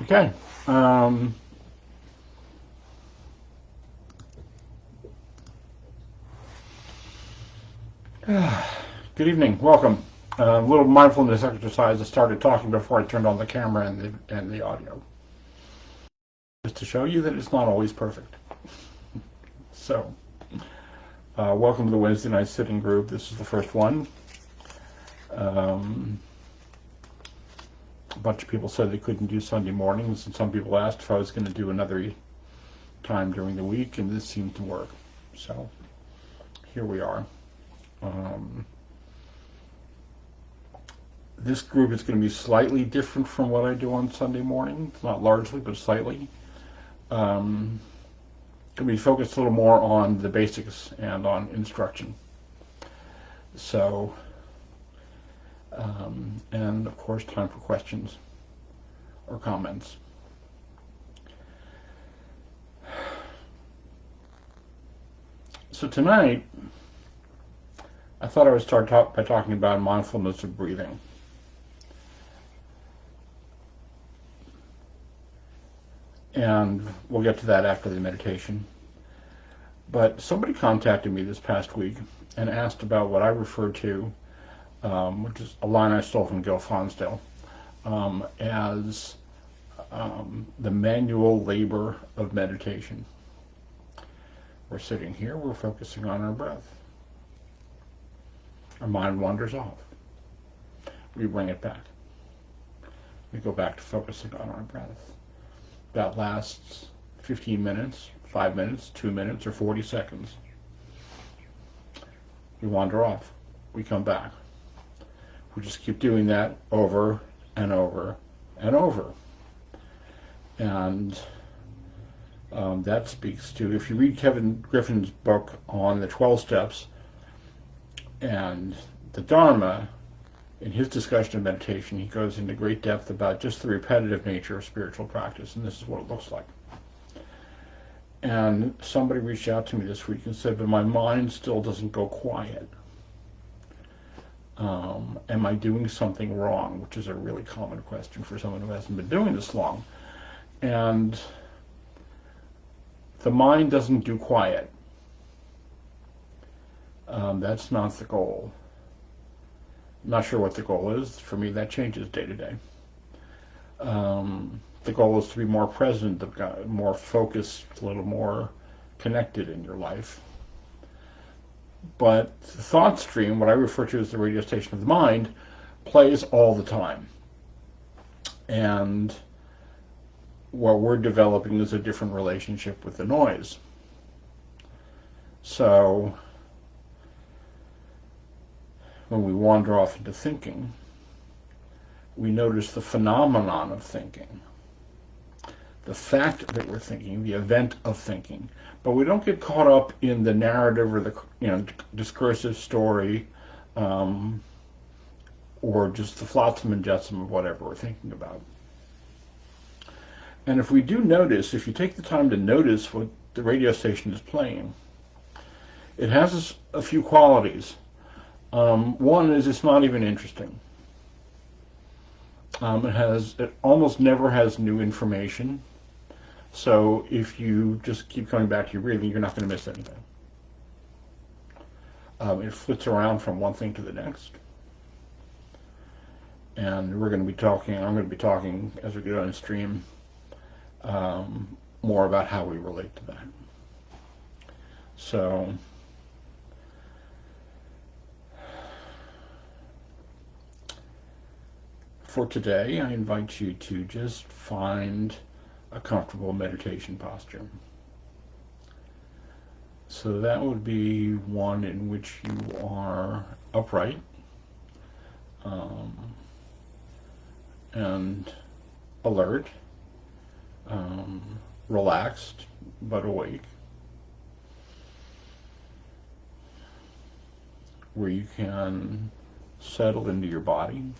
Okay. Good evening. Welcome. A little mindfulness exercise. I started talking before I turned on the camera and the audio, just to show you that it's not always perfect. So, welcome to the Wednesday night sitting group. This is the first one. A bunch of people said they couldn't do Sunday mornings, and some people asked if I was going to do another time during the week, and this seemed to work. So, here we are. This group is going to be slightly different from what I do on Sunday morning. Not largely, but slightly. Going to be focused a little more on the basics and on instruction. So, and of course, time for questions or comments. So tonight, I thought I would start by talking about mindfulness of breathing. And we'll get to that after the meditation. But somebody contacted me this past week and asked about what I refer to, which is a line I stole from Gil Fonsdale, as the manual labor of meditation. We're sitting here, we're focusing on our breath. Our mind wanders off. We bring it back. We go back to focusing on our breath. That lasts 15 minutes, 5 minutes, 2 minutes, or 40 seconds. We wander off. We come back. We just keep doing that over and over and over. And that speaks to, if you read Kevin Griffin's book on the 12 steps and the Dharma, in his discussion of meditation, he goes into great depth about just the repetitive nature of spiritual practice, and this is what it looks like. And somebody reached out to me this week and said, but my mind still doesn't go quiet. Am I doing something wrong? Which is a really common question for someone who hasn't been doing this long. And the mind doesn't do quiet. That's not the goal. I'm not sure what the goal is. For me, that changes day to day. The goal is to be more present, more focused, a little more connected in your life. But the thought stream, what I refer to as the radio station of the mind, plays all the time. And what we're developing is a different relationship with the noise. So, when we wander off into thinking, we notice the phenomenon of thinking, the fact that we're thinking, the event of thinking, but we don't get caught up in the narrative or the discursive story, or just the flotsam and jetsam of whatever we're thinking about. And if we do notice, if you take the time to notice what the radio station is playing, it has a few qualities. One is it's not even interesting. It almost never has new information. So if you just keep coming back to your breathing, you're not going to miss anything. It flits around from one thing to the next. And I'm going to be talking as we get on the stream, more about how we relate to that. So, for today, I invite you to just find a comfortable meditation posture. So that would be one in which you are upright and alert, relaxed but awake, where you can settle into your body.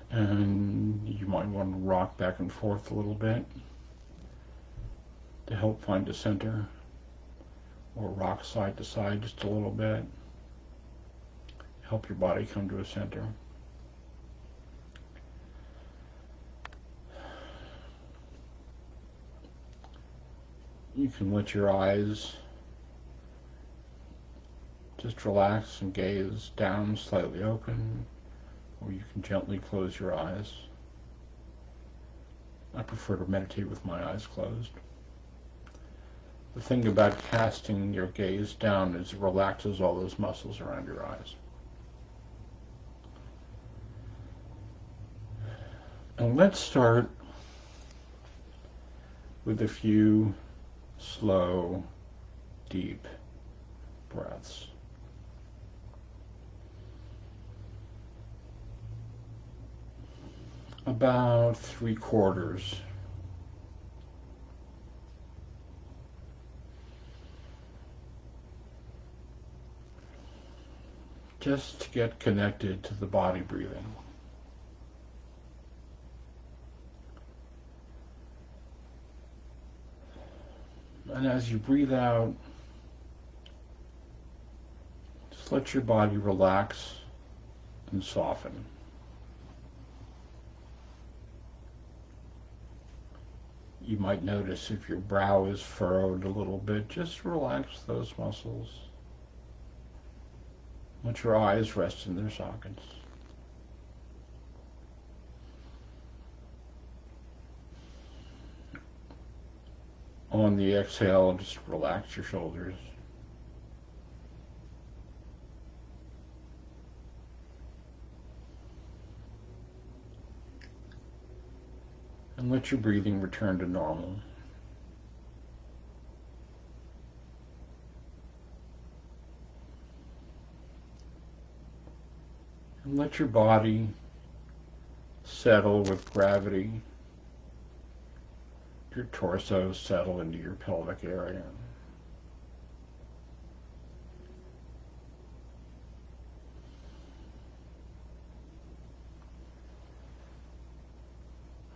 And you might want to rock back and forth a little bit to help find a center, or rock side to side just a little bit. Help your body come to a center. You can let your eyes just relax and gaze down, slightly open, or you can gently close your eyes. I prefer to meditate with my eyes closed. The thing about casting your gaze down is it relaxes all those muscles around your eyes. And let's start with a few slow, deep breaths. About 3/4. Just to get connected to the body breathing. And as you breathe out, just let your body relax and soften. You might notice if your brow is furrowed a little bit, just relax those muscles. Let your eyes rest in their sockets. On the exhale, just relax your shoulders. And let your breathing return to normal. And let your body settle with gravity. Your torso settle into your pelvic area.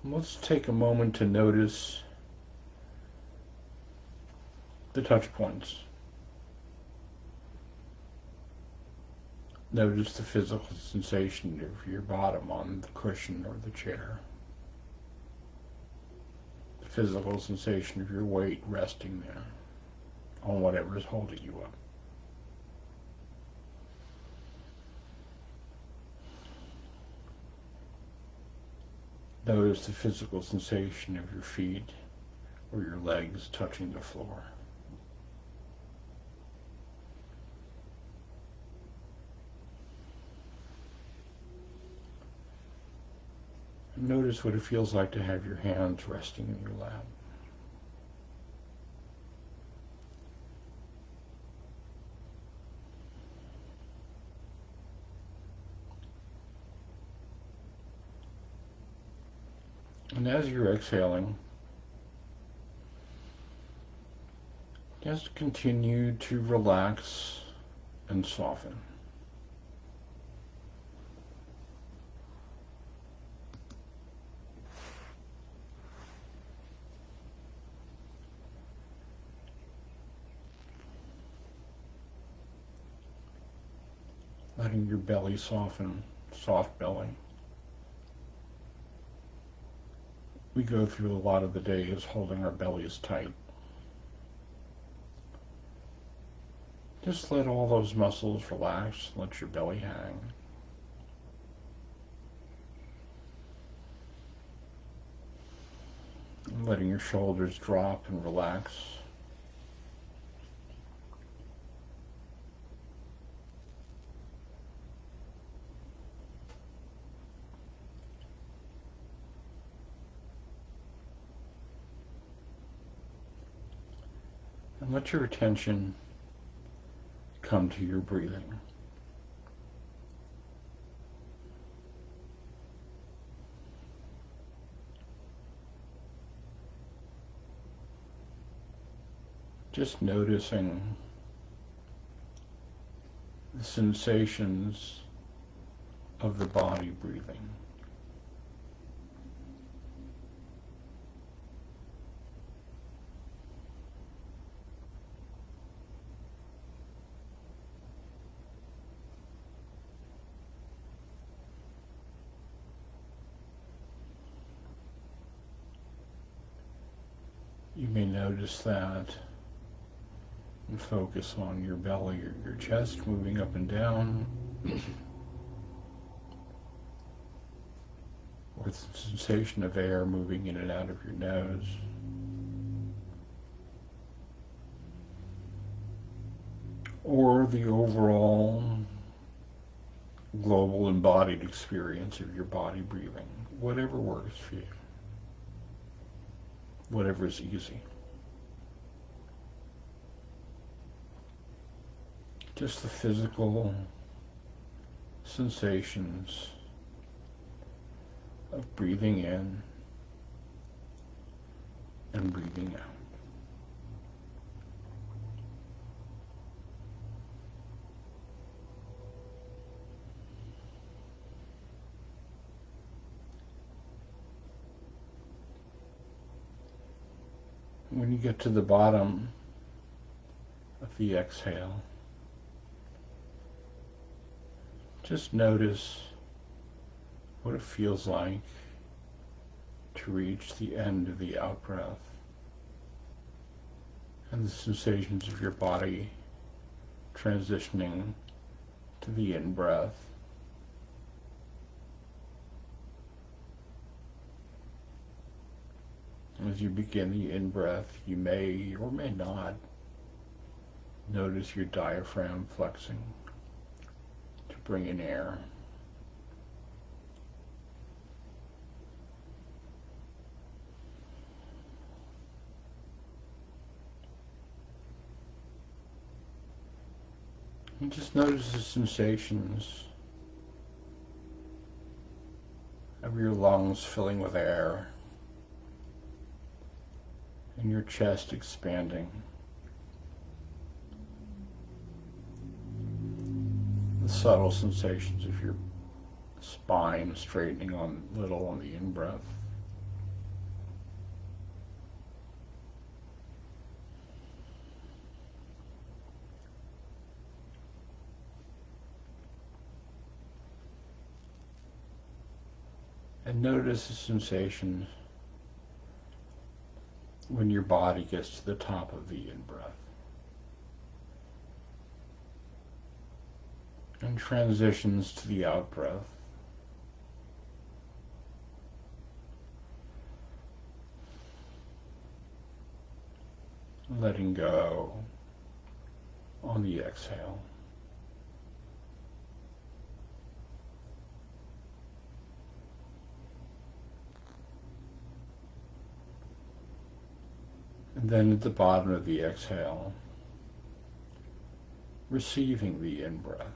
And let's take a moment to notice the touch points. Notice the physical sensation of your bottom on the cushion or the chair. The physical sensation of your weight resting there on whatever is holding you up. Notice the physical sensation of your feet or your legs touching the floor. Notice what it feels like to have your hands resting in your lap. And as you're exhaling, just continue to relax and soften. Letting your belly soften, soft belly. We go through a lot of the days holding our bellies tight. Just let all those muscles relax, let your belly hang. And letting your shoulders drop and relax. And let your attention come to your breathing. Just noticing the sensations of the body breathing. You may notice that and focus on your belly or your chest moving up and down with the sensation of air moving in and out of your nose. Or the overall global embodied experience of your body breathing, whatever works for you, whatever is easy. Just the physical sensations of breathing in and breathing out. When you get to the bottom of the exhale, just notice what it feels like to reach the end of the out-breath and the sensations of your body transitioning to the in-breath. As you begin the in-breath, you may or may not notice your diaphragm flexing to bring in air. And just notice the sensations of your lungs filling with air and your chest expanding. The subtle sensations of your spine straightening on a little on the in-breath. And notice the sensations when your body gets to the top of the in-breath. And transitions to the out-breath. Letting go on the exhale. And then at the bottom of the exhale, receiving the in-breath.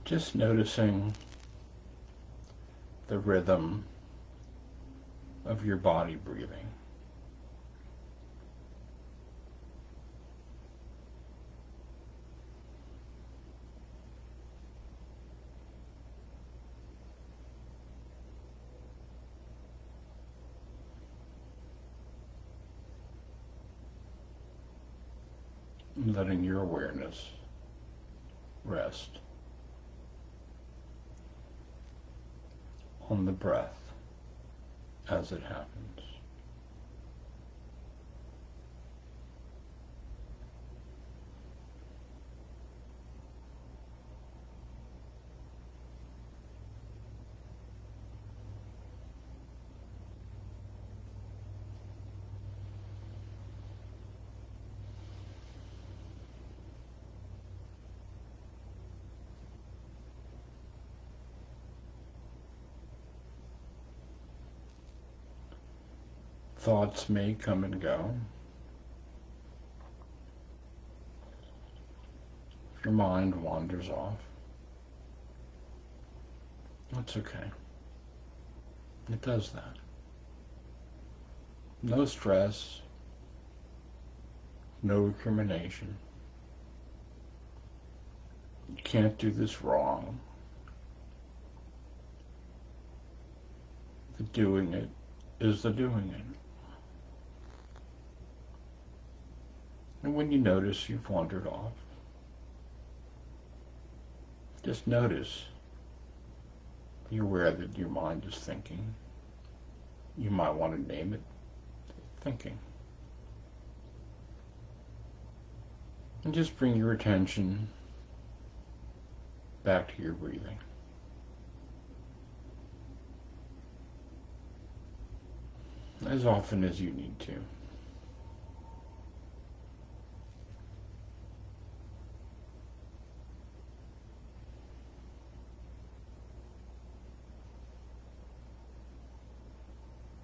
Just noticing the rhythm of your body breathing. And letting your awareness rest on the breath as it happens. Thoughts may come and go. If your mind wanders off, that's okay. It does that. No stress, no recrimination. You can't do this wrong. doing it is the doing it. And when you notice you've wandered off, just notice. You're aware that your mind is thinking. You might want to name it thinking. And just bring your attention back to your breathing. As often as you need to.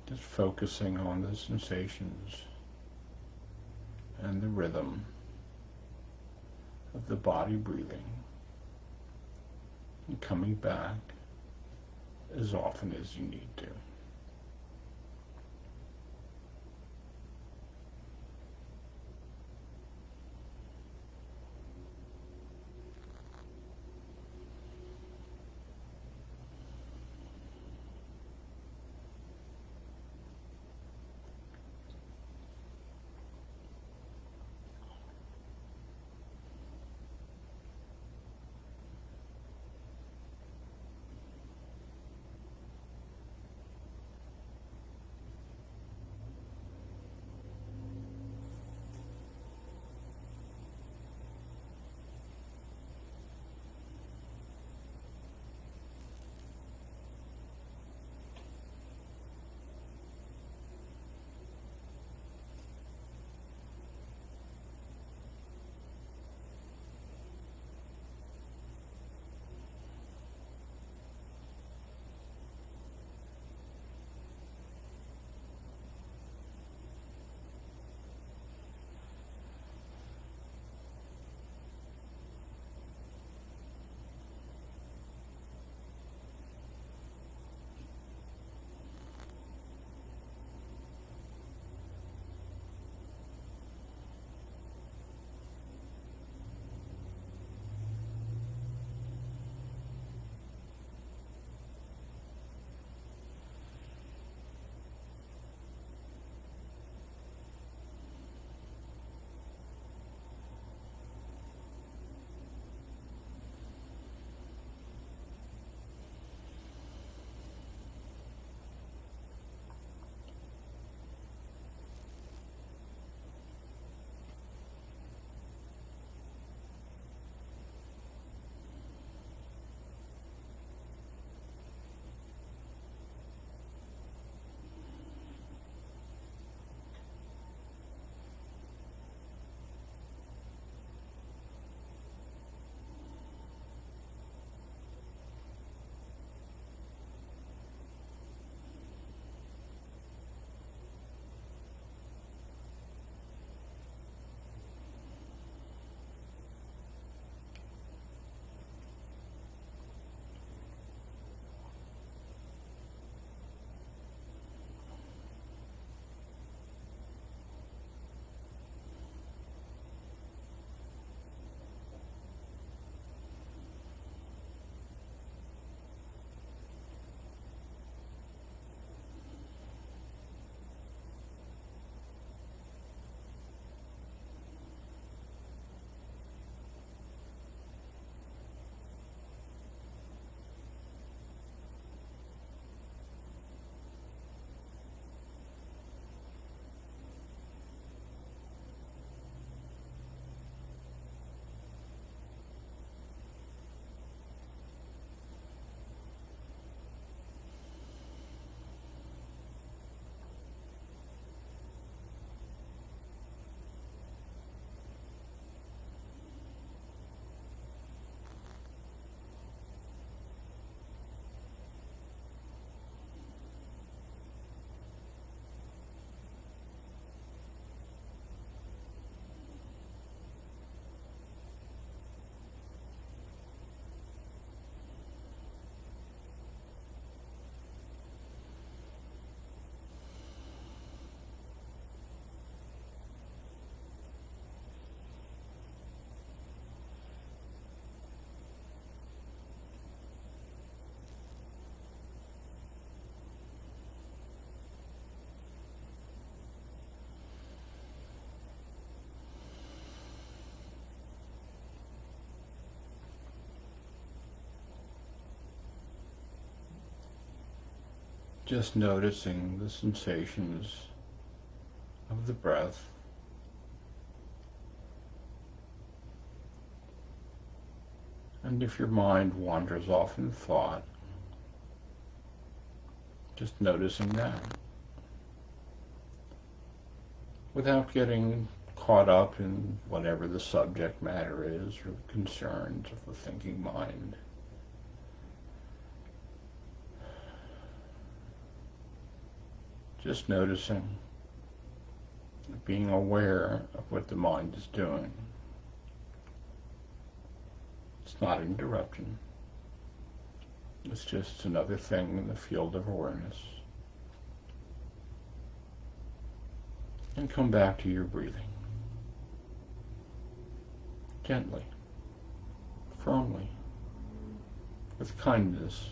Just focusing on the sensations and the rhythm of the body breathing and coming back as often as you need to. just noticing the sensations of the breath. And if your mind wanders off in thought, just noticing that without getting caught up in whatever the subject matter is or the concerns of the thinking mind. Just noticing, being aware of what the mind is doing. It's not an interruption. It's just another thing in the field of awareness. And come back to your breathing. Gently, firmly, with kindness.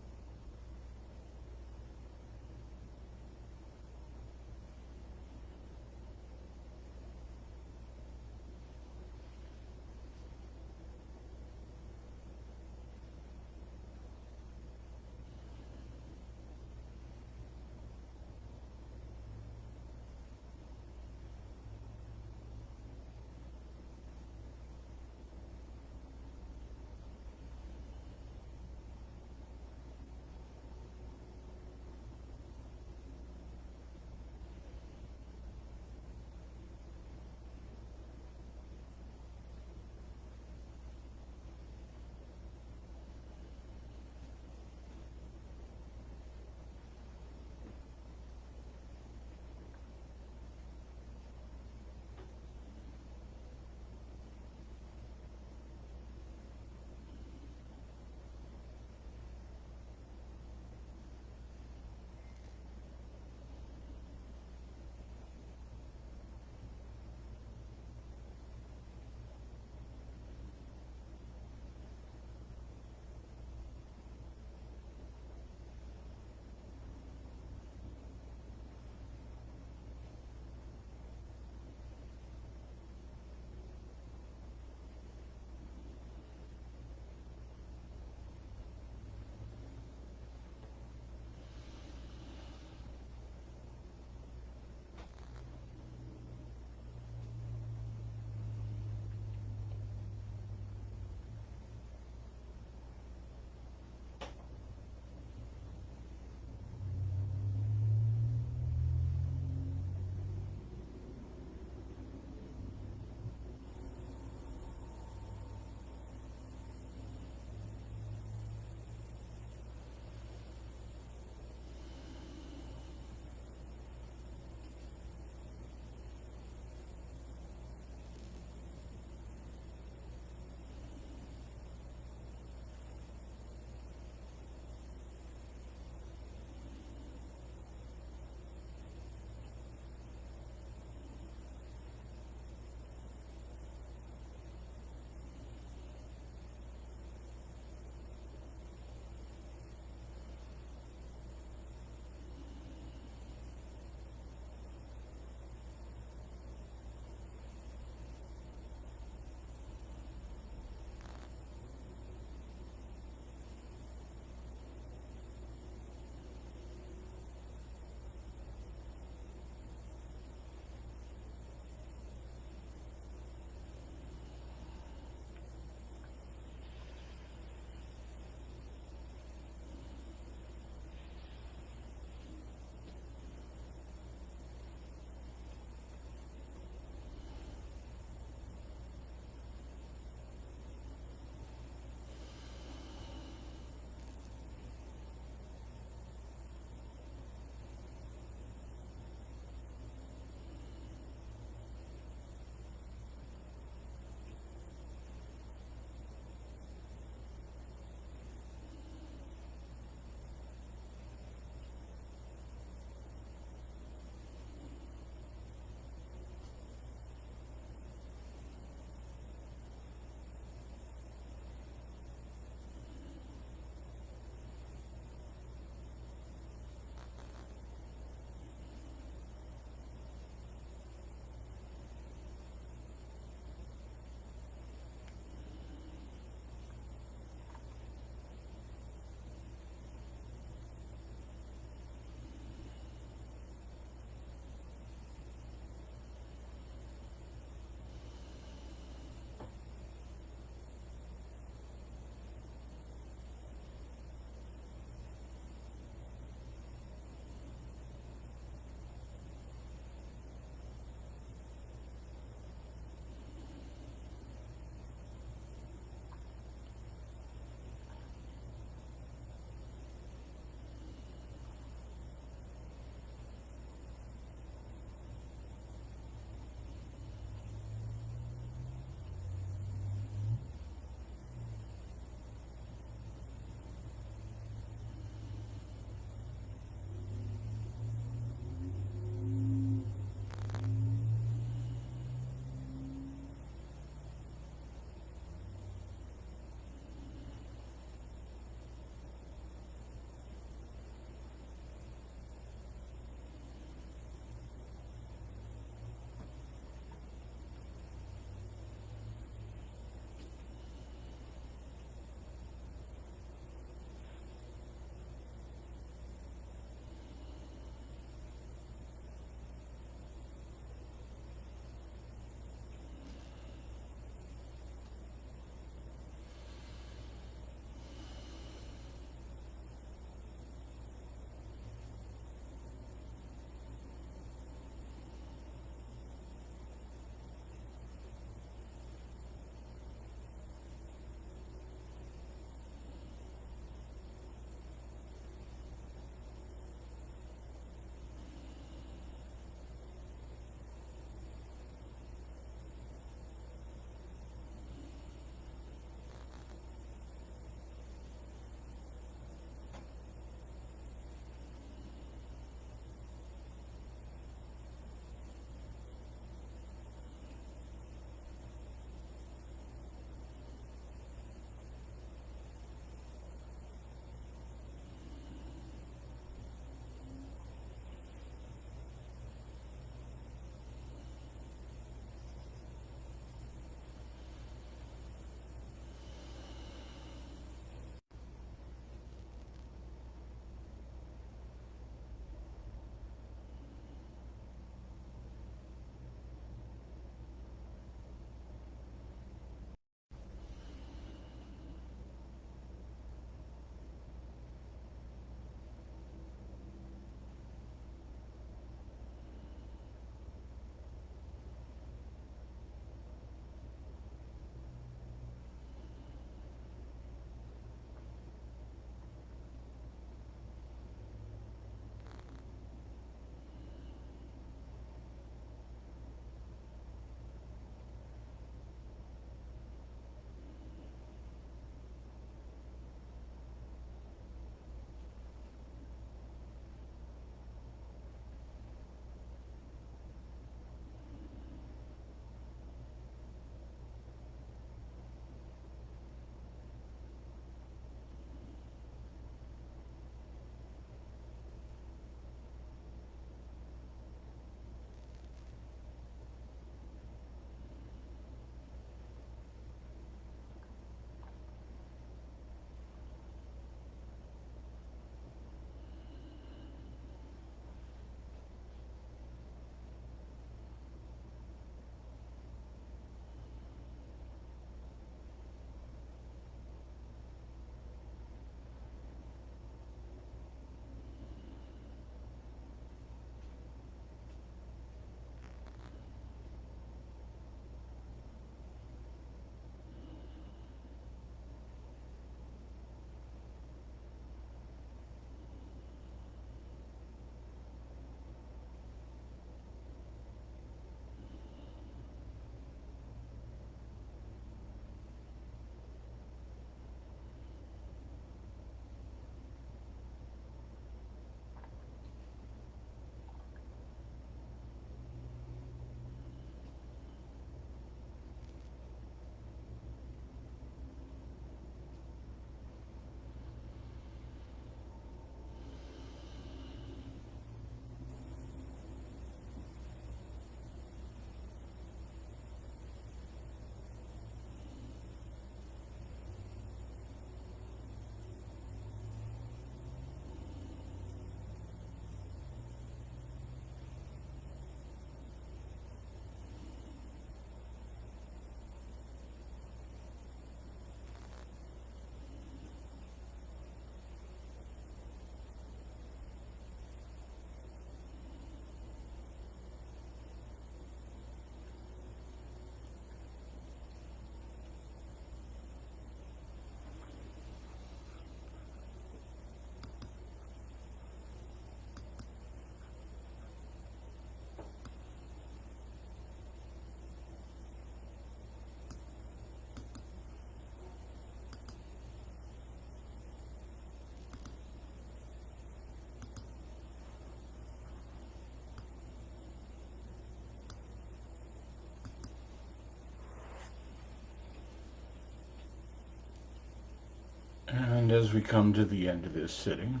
And as we come to the end of this sitting,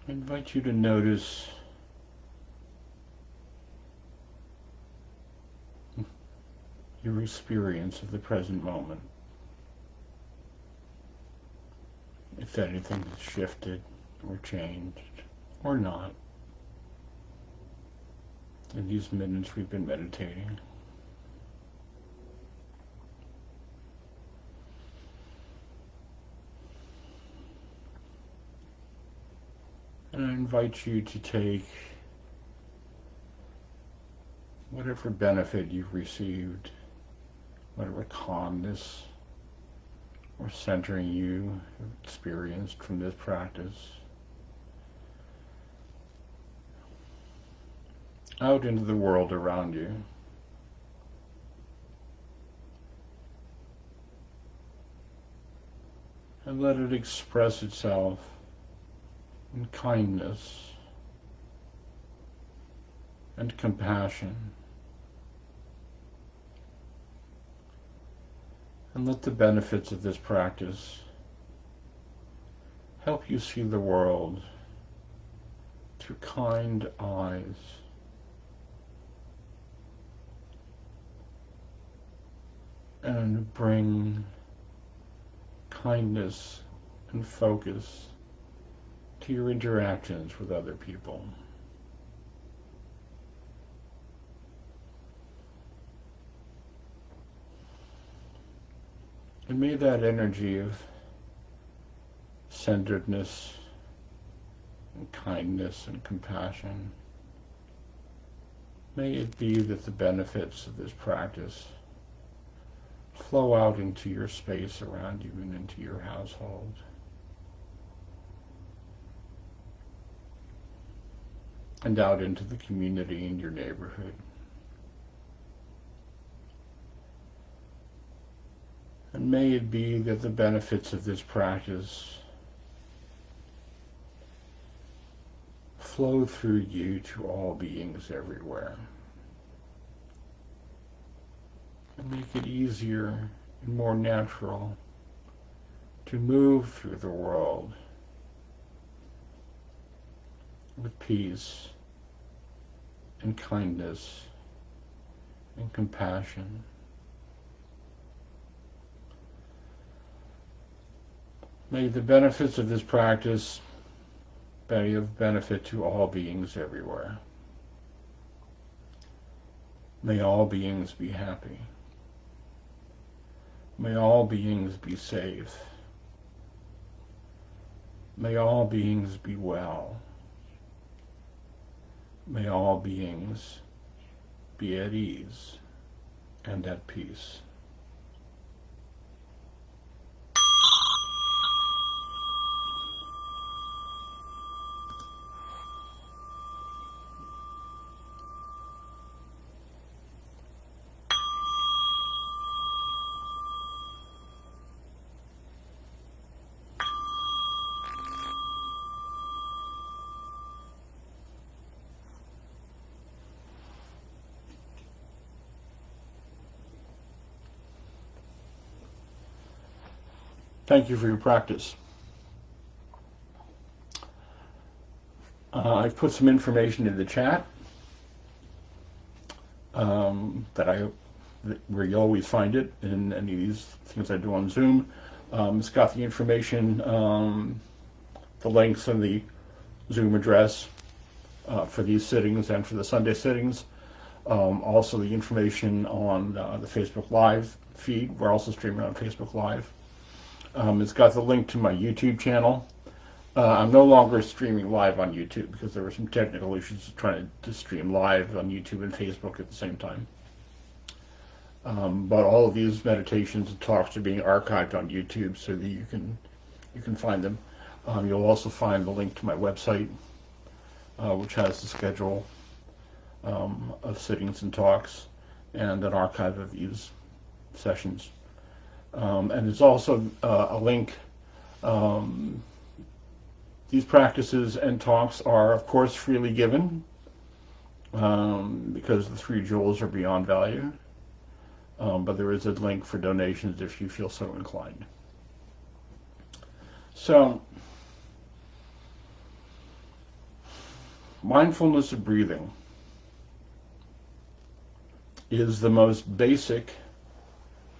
I invite you to notice your experience of the present moment. If anything has shifted or changed or not in these minutes we've been meditating. And I invite you to take whatever benefit you've received, whatever calmness or centering you have experienced from this practice, out into the world around you. And let it express itself in kindness and compassion. And let the benefits of this practice help you see the world through kind eyes. And bring kindness and focus to your interactions with other people. And may that energy of centeredness and kindness and compassion, may it be that the benefits of this practice flow out into your space around you and into your household. And out into the community in your neighborhood. And may it be that the benefits of this practice flow through you to all beings everywhere. And make it easier and more natural to move through the world with peace and kindness and compassion. May the benefits of this practice be of benefit to all beings everywhere. May all beings be happy. May all beings be safe. May all beings be well. May all beings be at ease and at peace. Thank you for your practice. I've put some information in the chat where you always find it in any of these things I do on Zoom. It's got the information, the links and the Zoom address for these sittings and for the Sunday sittings. Also the information on the Facebook Live feed. We're also streaming on Facebook Live. It's got the link to my YouTube channel. I'm no longer streaming live on YouTube because there were some technical issues trying to stream live on YouTube and Facebook at the same time. But all of these meditations and talks are being archived on YouTube so that you can find them. You'll also find the link to my website, which has the schedule of sittings and talks and an archive of these sessions. And there's also a link. These practices and talks are, of course, freely given because the 3 jewels are beyond value. but there is a link for donations if you feel so inclined. So, mindfulness of breathing is the most basic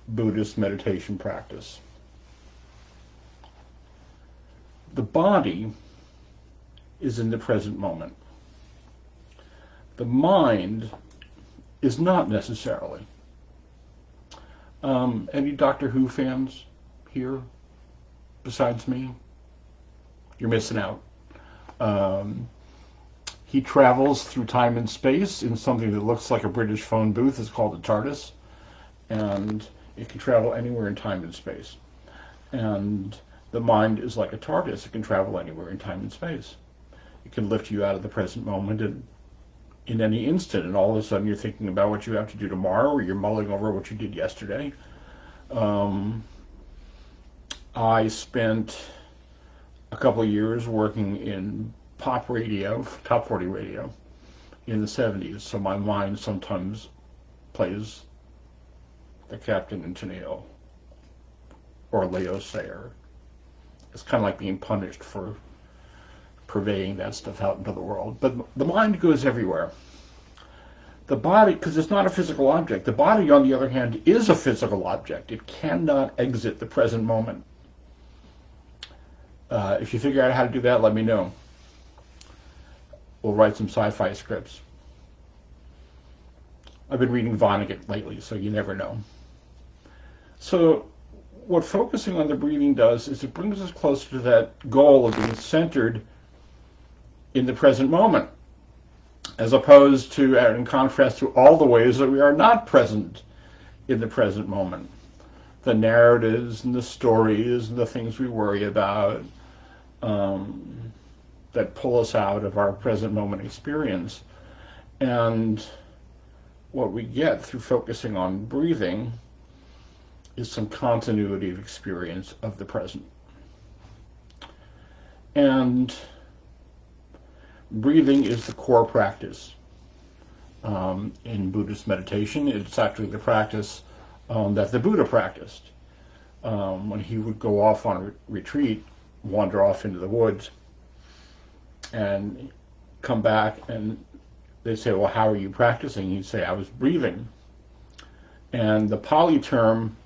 Buddhist meditation practice. The body is in the present moment. The mind is not necessarily. Any Doctor Who fans here besides me? You're missing out. He travels through time and space in something that looks like a British phone booth. It's called a TARDIS, and it can travel anywhere in time and space. And the mind is like a TARDIS. It can travel anywhere in time and space. It can lift you out of the present moment and in any instant, and all of a sudden you're thinking about what you have to do tomorrow, or you're mulling over what you did yesterday. I spent a couple of years working in pop radio, top 40 radio, in the 70s, so my mind sometimes plays the Captain and Tennille or Leo Sayer. It's kind of like being punished for purveying that stuff out into the world. But the mind goes everywhere. The body, because it's not a physical object, the body, on the other hand, is a physical object. It cannot exit the present moment. If you figure out how to do that, let me know. We'll write some sci-fi scripts. I've been reading Vonnegut lately, so you never know. So what focusing on the breathing does is it brings us closer to that goal of being centered in the present moment, as opposed to, in contrast to all the ways that we are not present in the present moment. The narratives and the stories and the things we worry about that pull us out of our present moment experience. And what we get through focusing on breathing is some continuity of experience of the present. And breathing is the core practice in Buddhist meditation. It's actually the practice that the Buddha practiced. When he would go off on a retreat, wander off into the woods, and come back, and they say, well, how are you practicing? He'd say, I was breathing. And the Pali term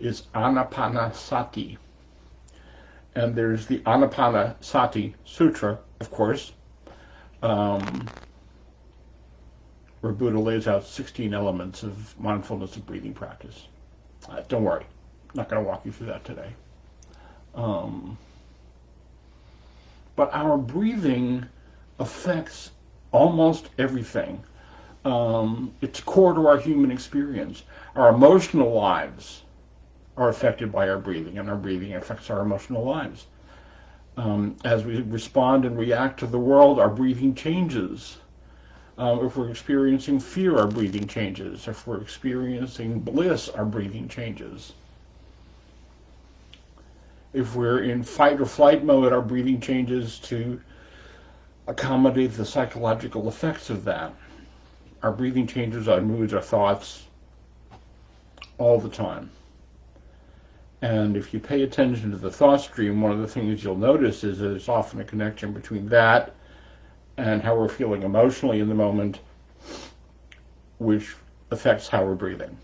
is anapanasati. And there's the Anapanasati Sutra, of course, where Buddha lays out 16 elements of mindfulness of breathing practice. Don't worry, I'm not going to walk you through that today. But our breathing affects almost everything. It's core to our human experience. Our emotional lives are affected by our breathing, and our breathing affects our emotional lives. As we respond and react to the world, our breathing changes. If we're experiencing fear, our breathing changes. If we're experiencing bliss, our breathing changes. If we're in fight or flight mode, our breathing changes to accommodate the psychological effects of that. Our breathing changes our moods, our thoughts, all the time. And if you pay attention to the thought stream, one of the things you'll notice is there's often a connection between that and how we're feeling emotionally in the moment, which affects how we're breathing.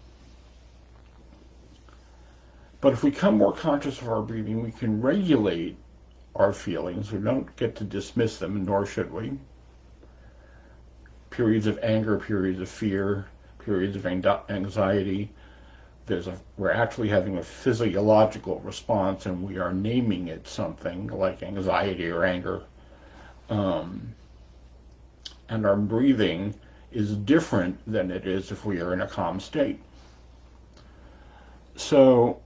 But if we become more conscious of our breathing, we can regulate our feelings. We don't get to dismiss them, nor should we. Periods of anger, periods of fear, periods of anxiety. We're actually having a physiological response, and we are naming it something like anxiety or anger. And our breathing is different than it is if we are in a calm state. So,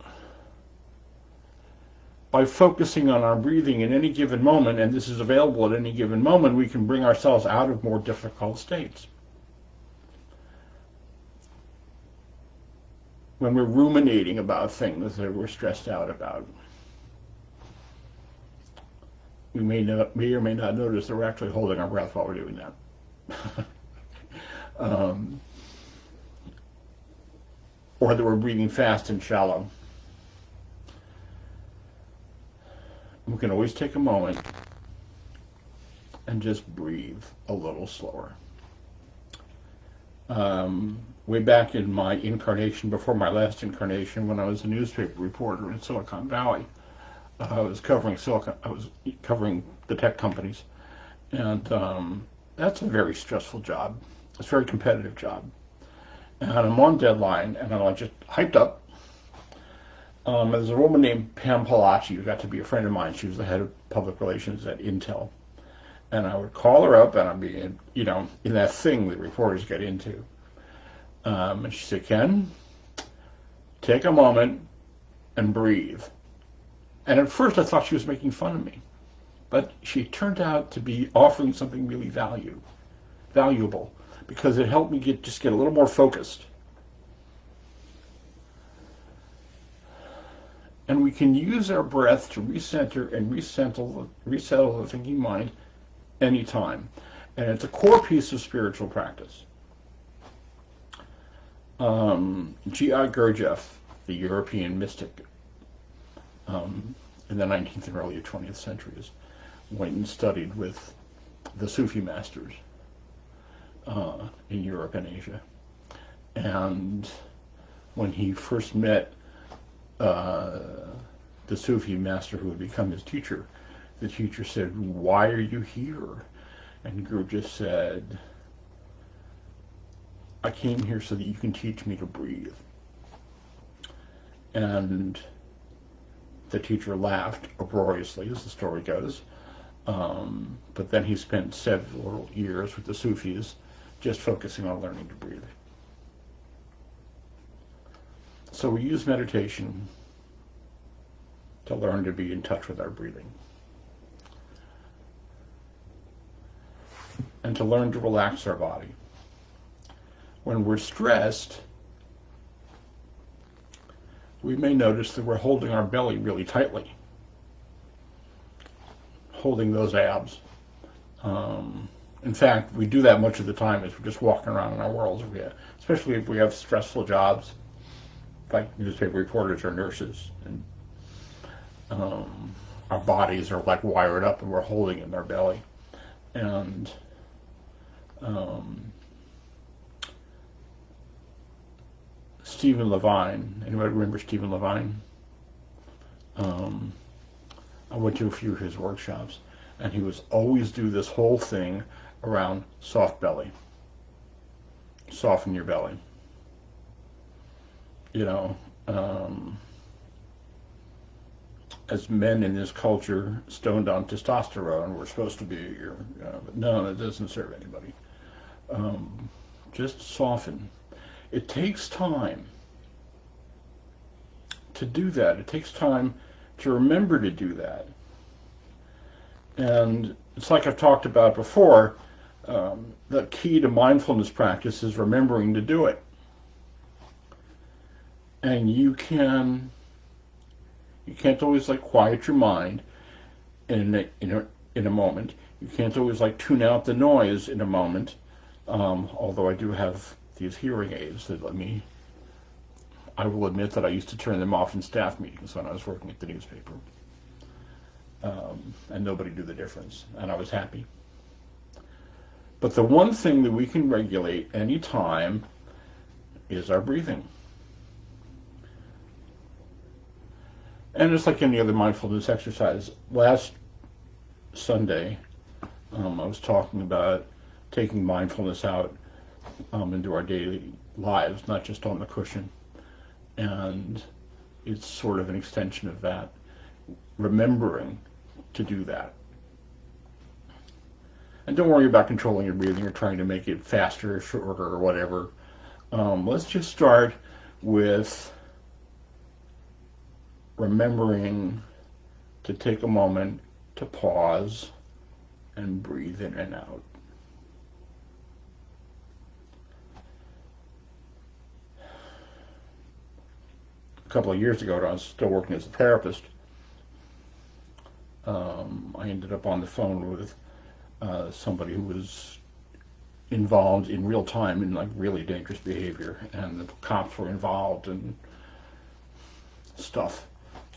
by focusing on our breathing in any given moment, and this is available at any given moment, we can bring ourselves out of more difficult states. When we're ruminating about things that we're stressed out about, we may or may not notice that we're actually holding our breath while we're doing that. or that we're breathing fast and shallow. We can always take a moment and just breathe a little slower. Way back in my incarnation, before my last incarnation, when I was a newspaper reporter in Silicon Valley, I was covering the tech companies, and that's a very stressful job. It's a very competitive job, and I'm on deadline, and I'm just hyped up. There's a woman named Pam Palacci who got to be a friend of mine. She was the head of public relations at Intel, and I would call her up, and I'd be in that thing that reporters get into. And she said, "Ken, take a moment and breathe." And at first I thought she was making fun of me, but she turned out to be offering something really valuable, because it helped me get a little more focused. And we can use our breath to recenter and resettle the thinking mind anytime. And it's a core piece of spiritual practice. G.I. Gurdjieff, the European mystic in the 19th and early 20th centuries, went and studied with the Sufi masters in Europe and Asia. And when he first met the Sufi master who would become his teacher, the teacher said, "Why are you here?" And Gurdjieff said, "I came here so that you can teach me to breathe." And the teacher laughed uproariously, as the story goes. But then he spent several years with the Sufis just focusing on learning to breathe. So we use meditation to learn to be in touch with our breathing, and to learn to relax our body. When we're stressed, we may notice that we're holding our belly really tightly, holding those abs. In fact, we do that much of the time as we're just walking around in our worlds, especially if we have stressful jobs, like newspaper reporters or nurses, and our bodies are like wired up and we're holding in our belly. And Stephen Levine, anybody remember Stephen Levine? I went to a few of his workshops, and he would always do this whole thing around soft belly. Soften your belly. As men in this culture, stoned on testosterone, we're supposed to be, but no, that doesn't serve anybody. Just soften. It takes time to do that. It takes time to remember to do that. And it's like I've talked about before, the key to mindfulness practice is remembering to do it. And you can't always quiet your mind in a moment. You can't always tune out the noise in a moment. Although I do have these hearing aids that I will admit that I used to turn them off in staff meetings when I was working at the newspaper. And nobody knew the difference, and I was happy. But the one thing that we can regulate anytime is our breathing. And it's like any other mindfulness exercise. Last Sunday, I was talking about taking mindfulness out into our daily lives, not just on the cushion. And it's sort of an extension of that, remembering to do that. And don't worry about controlling your breathing or trying to make it faster or shorter or whatever. Let's just start with remembering to take a moment to pause and breathe in and out. A couple of years ago, when I was still working as a therapist, I ended up on the phone with somebody who was, involved in real time in like really dangerous behavior, and the cops were involved and stuff.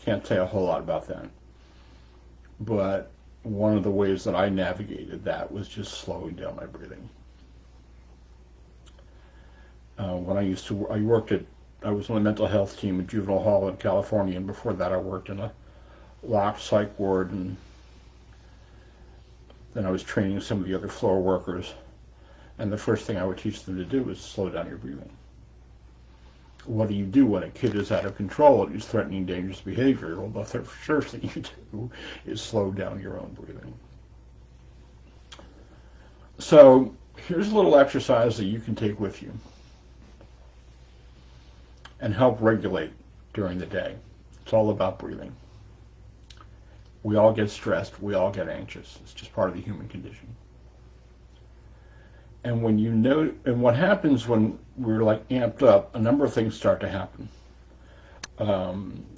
Can't say a whole lot about that. But one of the ways that I navigated that was just slowing down my breathing. When I was on the mental health team at Juvenile Hall in California, and before that I worked in a locked psych ward, and then I was training some of the other floor workers, and the first thing I would teach them to do is slow down your breathing. What do you do when a kid is out of control and he's threatening dangerous behavior? Well, the first thing you do is slow down your own breathing. So here's a little exercise that you can take with you and help regulate during the day. It's all about breathing. We all get stressed. We all get anxious. It's just part of the human condition. And when you know, and what happens when we're like amped up, a number of things start to happen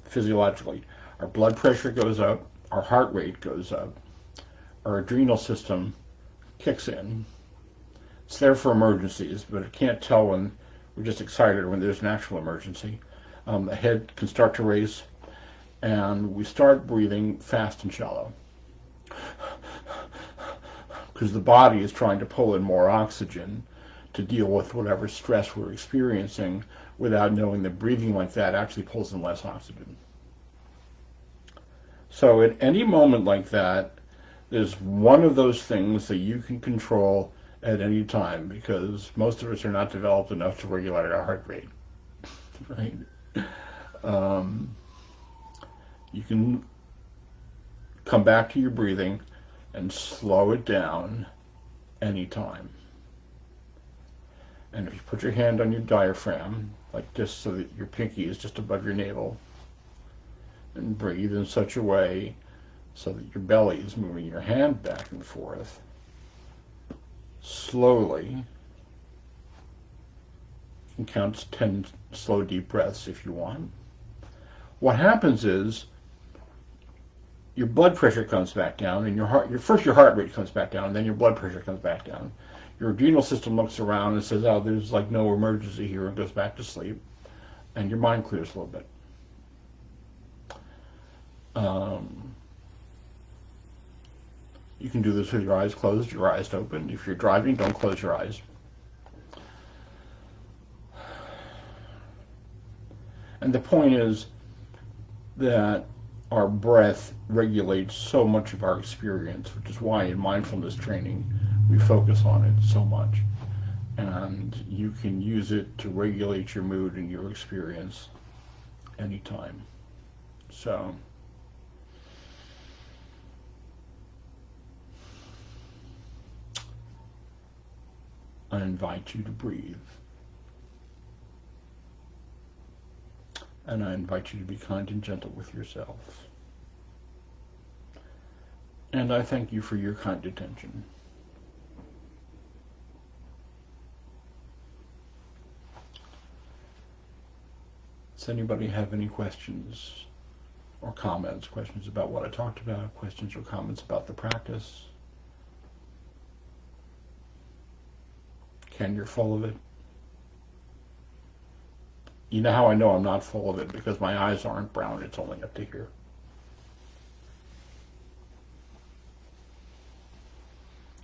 physiologically. Our blood pressure goes up, our heart rate goes up, our adrenal system kicks in. It's there for emergencies, but it can't tell when we're just excited or when there's an actual emergency. The head can start to race, and we start breathing fast and shallow because the body is trying to pull in more oxygen to deal with whatever stress we're experiencing, without knowing that breathing like that actually pulls in less oxygen. So at any moment like that, there's one of those things that you can control at any time, because most of us are not developed enough to regulate our heart rate, right? You can come back to your breathing and slow it down anytime. And if you put your hand on your diaphragm, like this, so that your pinky is just above your navel, and breathe in such a way so that your belly is moving your hand back and forth, slowly. You can count 10 slow, deep breaths if you want. What happens is your blood pressure comes back down, and your heart rate comes back down, and then your blood pressure comes back down. Your adrenal system looks around and says, oh, there's like no emergency here, and goes back to sleep, and your mind clears a little bit. You can do this with your eyes closed, your eyes open. If you're driving, don't close your eyes. And the point is that our breath regulates so much of our experience, which is why in mindfulness training we focus on it so much. And you can use it to regulate your mood and your experience anytime. So I invite you to breathe. And I invite you to be kind and gentle with yourself. And I thank you for your kind attention. Does anybody have any questions or comments? Questions about what I talked about? Questions or comments about the practice? Ken, you're full of it. You know how I know I'm not full of it? Because my eyes aren't brown, it's only up to here.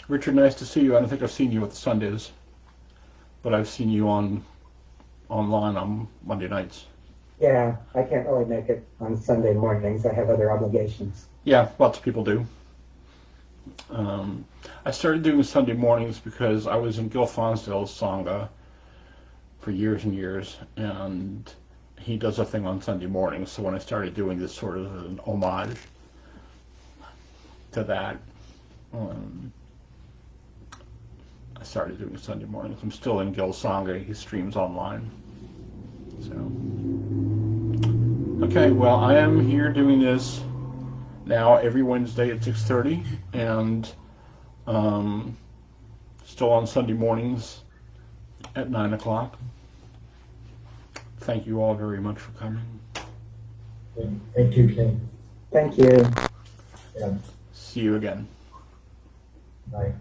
Richard, nice to see you. I don't think I've seen you at the Sundays, but I've seen you online on Monday nights. Yeah, I can't really make it on Sunday mornings. I have other obligations. Yeah, lots of people do. I started doing Sunday mornings because I was in Gil Fonsdale's Sangha for years and years, and he does a thing on Sunday mornings. So when I started doing this sort of an homage to that, I started doing Sunday mornings. I'm still in Gil's Sangha. He streams online. So, okay, well, I am here doing this now every Wednesday at 6:30, and still on Sunday mornings at 9 o'clock. Thank you all very much for coming. Thank you, Ken. Thank you. Yeah. See you again. Bye.